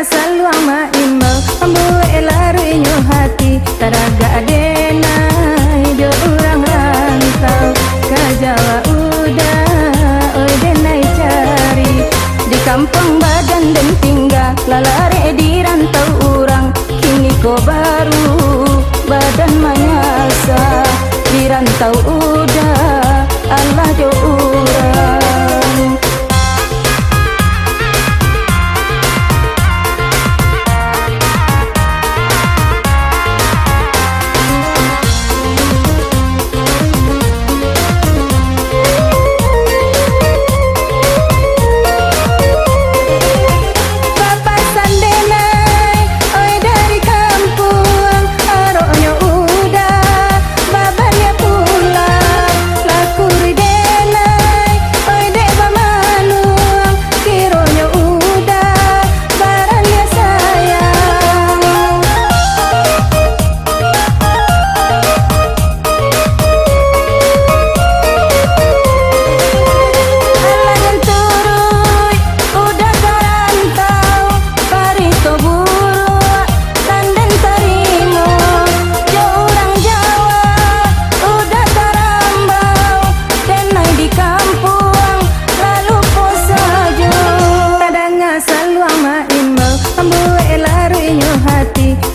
Salwa imbau ambuwe laruinyo hati taraga adenai jo urang rantau ke Jawa udah oi denai cari di kampung badan dan tinggal lalare di rantau urang kini ko baru badan manyasa di rantau udah Allah jo urang.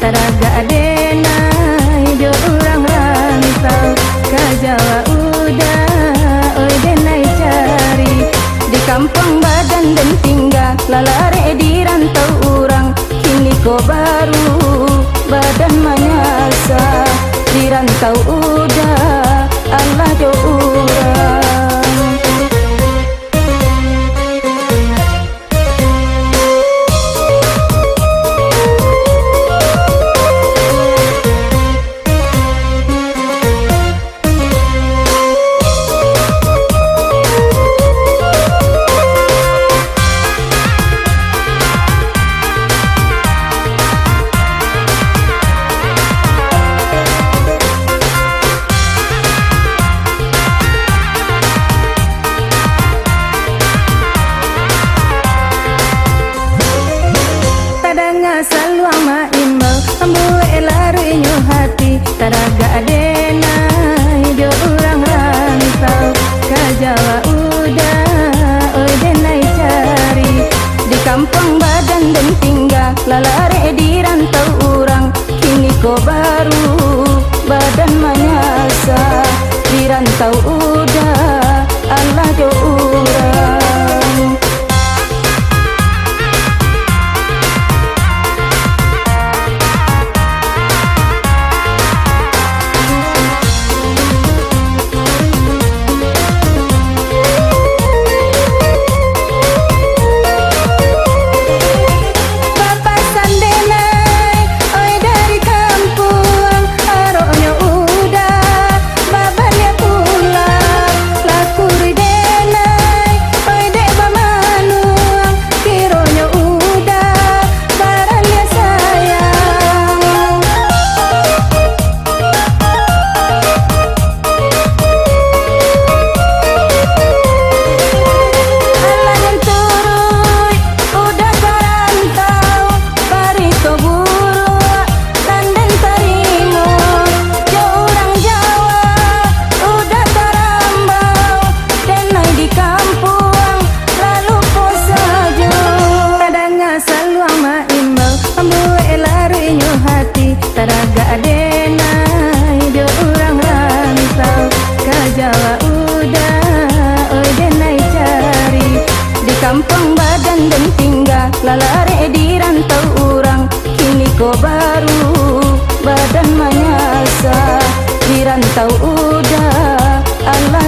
Taraga adenai jo urang rantau ke Jawa udah oi denai cari di kampung badan dan tinggal lalare di rantau urang kini ko baru badan manyasa di rantau udah Allah jo urang. Salwa imbau ambuwe laruinyo hati taraga adenai jo urang rantau ke Jawa udah oi denai cari di kampung badan dan tinggal lalare di rantau urang kini ko baru badan manyasa di rantau udah Allah jo urang. Taraga adenai jo urang rantau ke Jawa udah oi denai cari di kampung badan dan tinggal lalare di rantau urang kini ko baru badan manyasa di rantau udah Allah